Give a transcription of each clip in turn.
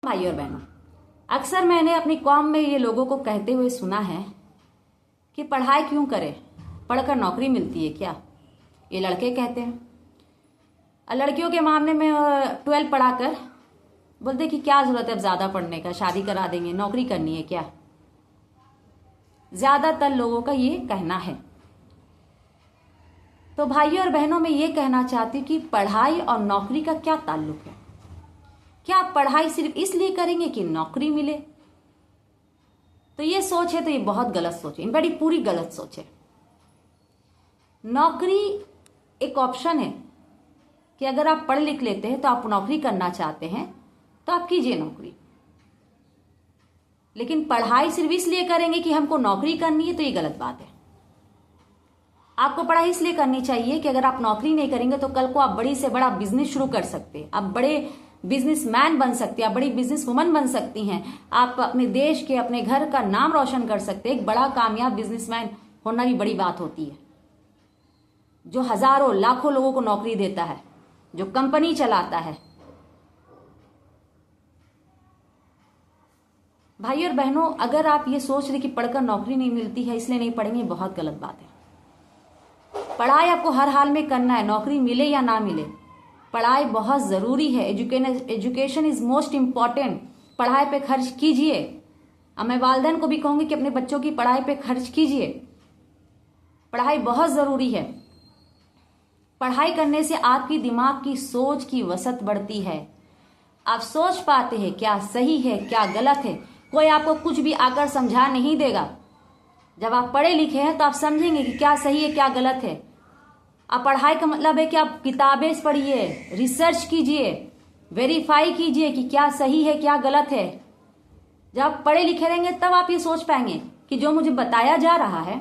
भाइयों और बहनों, अक्सर मैंने अपनी कौम में ये लोगों को कहते हुए सुना है कि पढ़ाई क्यों करें, पढ़कर नौकरी मिलती है क्या। ये लड़के कहते हैं। और लड़कियों के मामले में 12 पढ़ाकर बोलते कि क्या जरूरत है अब ज्यादा पढ़ने का, शादी करा देंगे, नौकरी करनी है क्या। ज्यादातर लोगों का ये कहना है। तो भाइयों और बहनों, मैं ये कहना चाहती हूँ कि पढ़ाई और नौकरी का क्या ताल्लुक है। क्या आप पढ़ाई सिर्फ इसलिए करेंगे कि नौकरी मिले? तो ये सोच है, तो ये बहुत गलत सोच है, बड़ी पूरी गलत सोच है। नौकरी एक ऑप्शन है कि अगर आप पढ़ लिख लेते हैं तो आप नौकरी करना चाहते हैं तो आप कीजिए नौकरी। लेकिन पढ़ाई सिर्फ इसलिए करेंगे कि हमको नौकरी करनी है, तो ये गलत बात है। आपको पढ़ाई इसलिए करनी चाहिए कि अगर आप नौकरी नहीं करेंगे तो कल को आप बड़ी से बड़ा बिजनेस शुरू कर सकते हैं, आप बड़े बिजनेसमैन बन सकते हैं, आप बड़ी बिजनेस वुमन बन सकती हैं, आप अपने देश के, अपने घर का नाम रोशन कर सकते हैं। एक बड़ा कामयाब बिजनेसमैन होना भी बड़ी बात होती है, जो हजारों लाखों लोगों को नौकरी देता है, जो कंपनी चलाता है। भाइयों और बहनों, अगर आप ये सोच रहे कि पढ़कर नौकरी नहीं मिलती है इसलिए नहीं पढ़ेंगे, बहुत गलत बात है। पढ़ाई आपको हर हाल में करना है, नौकरी मिले या ना मिले, पढ़ाई बहुत जरूरी है। Education is most important. पढ़ाई पे खर्च कीजिए। अब मैं वालिदैन को भी कहूंगी कि अपने बच्चों की पढ़ाई पे खर्च कीजिए। पढ़ाई बहुत जरूरी है। पढ़ाई करने से आपकी दिमाग की सोच की वसत बढ़ती है। आप सोच पाते हैं क्या सही है क्या गलत है। कोई आपको कुछ भी आकर समझा नहीं देगा। जब आप पढ़े लिखे हैं तो आप समझेंगे कि क्या सही है क्या गलत है। आप पढ़ाई का मतलब है कि आप किताबें पढ़िए, रिसर्च कीजिए, वेरीफाई कीजिए कि क्या सही है क्या गलत है। जब आप पढ़े लिखे रहेंगे तब आप ये सोच पाएंगे कि जो मुझे बताया जा रहा है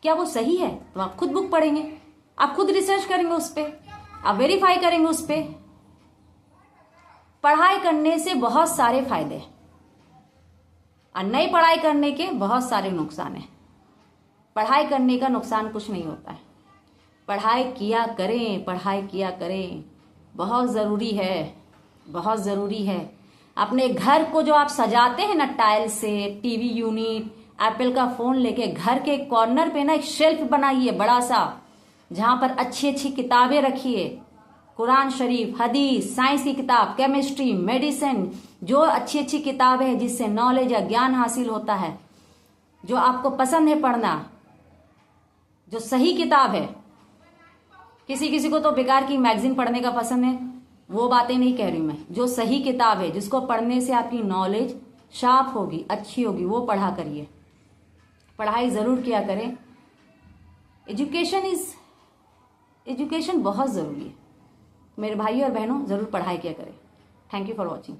क्या वो सही है। तो आप खुद बुक पढ़ेंगे, आप खुद रिसर्च करेंगे उस पर, आप वेरीफाई करेंगे उस पर। पढ़ाई करने से बहुत सारे फायदे हैं और नई पढ़ाई करने के बहुत सारे नुकसान हैं। पढ़ाई करने का नुकसान कुछ नहीं होता है। पढ़ाई किया करें, पढ़ाई किया करें, बहुत ज़रूरी है, बहुत ज़रूरी है। अपने घर को जो आप सजाते हैं ना टाइल से, टीवी यूनिट, एप्पल का फ़ोन लेके घर के कॉर्नर पे ना एक शेल्फ बनाइए बड़ा सा, जहाँ पर अच्छी अच्छी किताबें रखिए। कुरान शरीफ, हदीस, साइंस की किताब, केमिस्ट्री, मेडिसिन, जो अच्छी अच्छी किताबें हैं जिससे नॉलेज या ज्ञान हासिल होता है, जो आपको पसंद है पढ़ना, जो सही किताब है। किसी किसी को तो बेकार की मैगजीन पढ़ने का पसंद है, वो बातें नहीं कह रही मैं। जो सही किताब है, जिसको पढ़ने से आपकी नॉलेज शार्प होगी, अच्छी होगी, वो पढ़ा करिए। पढ़ाई जरूर किया करें। एजुकेशन बहुत जरूरी है। मेरे भाइयों और बहनों, जरूर पढ़ाई किया करें। Thank you for watching.